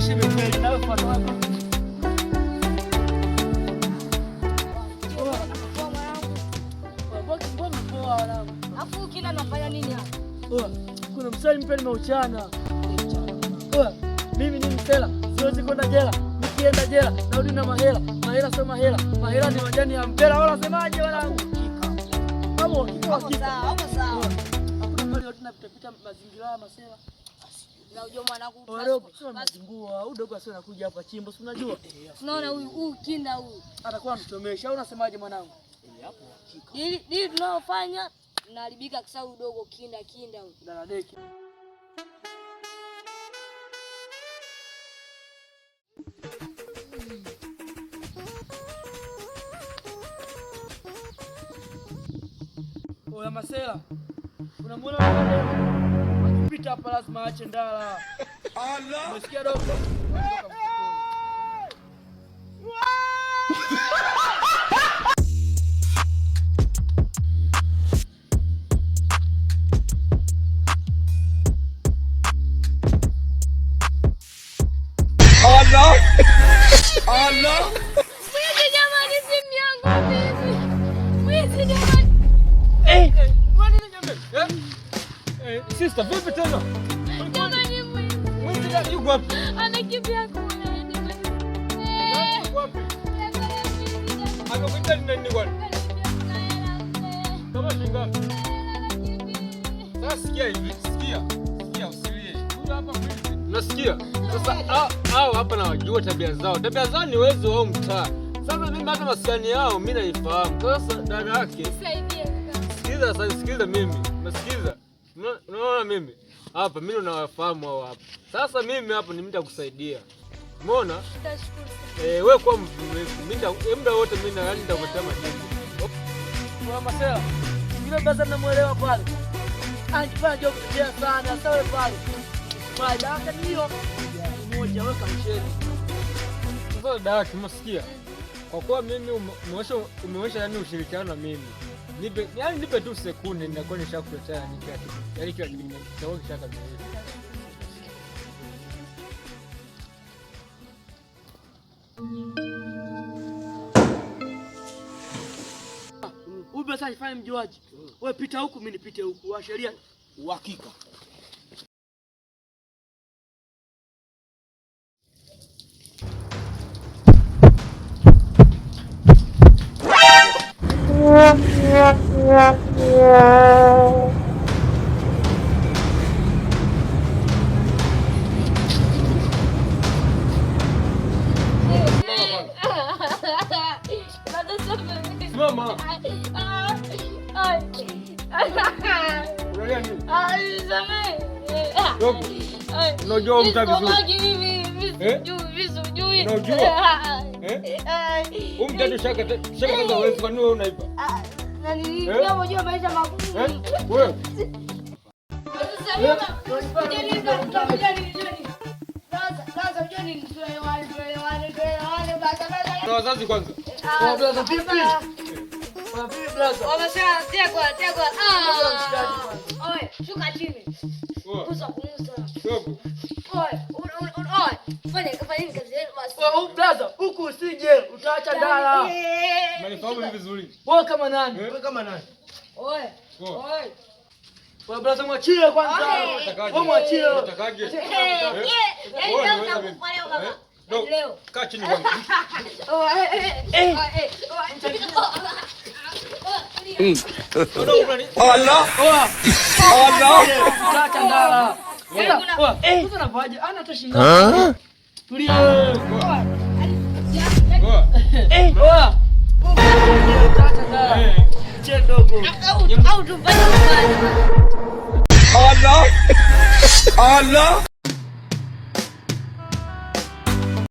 Nishi mfeli na wewe fuata wapi? Mbona poa wanangu? Afu kila anafanya nini hapa? Kuna msali mpeni mauchana. Mimi ni msela, siwezi kwenda jela. Nikienda jela narudi na mahela. Mahela sio mahela. Mahela ni majani ya mpela. Wala semaje wanangu? Hapo sawa. Hakuna mali yote tunapita mazingira ya masela. Na unajua mwanangu sio mazingua. Udogo asio anakuja hapa chimbo, si unajua? Unaona huyu kinda huyu. Atakuwa mtomesha au unasemaje mwanangu? Hapo hakika. Hili tunaofanya tunaharibika kisa udogo kinda huyu. Daladeki. Oya masela. Unamwona leo? Akipita hapa lazima aache ndala. Allah. Umesikia dogo? Allah. Allah. Mwizi jamani, simu yangu mimi. Mwizi jamani. Sister, vipi tena? Jamani mwizi. Mwizi yuko wapi? Anakimbia kule. Yuko wapi? Anakuita nini kwani? Kama shingapi? Sasa sikia hivi, sikia usilie. Huyu hapa mwizi. Unasikia? Sasa hao hapa nawajua tabia zao. Tabia zao ni wezi wao mtaa. Sasa mimi hata maskani yao mimi naifahamu. Sasa dada yake. Sikiliza mimi. Unasikiza? Unaona mimi? Hapa mimi unawafahamu hao hapa. Sasa mimi hapa ni mimi nitakusaidia. Umeona? Wewe kwa muda wote mimi na nitakuletea majibu. Kwa masela. Yule baza namuelewa pale. Anajifanya joke kutia sana, sawa pale. Baada yake hiyo mmoja weka msheni. Sasa dada yake umesikia? Kwa kuwa mimi umeonyesha yani ushirikiano na mimi. Nipe tu sekunde ninakuwa nishakuletea yani kila kitu nitakuwa kishakamilika. Ube sasa ifanye mjuaji. Wewe pita huku mimi nipite huku. Wa sheria uhakika. Mama. Unajua mta vizuri. Unajua? Umtatu shaka sasa wewe kwa nini unaipa? Na nilikuwa unajua maisha magumu. Wewe. Na wazazi kwanza. Blaza vipi? Blaza. Wamesema tegwa. Oe, shuka chini. Kusa kumusa. Oe, fanya kazi yenu basi. Wewe blaza, huku usije, utaacha ndala. Manifahamu vizuri. Wewe kama nani? Oe. Wewe blaza mwachie kwanza. Wewe mwachie. Utakaje? Leo. Kaa chini kwanza. Allah. Utaacha ndala. Sasa unapaje? Ana hata shingapi? Tulia wewe. Utaacha ndala. Che dogo. Au tufanye Allah.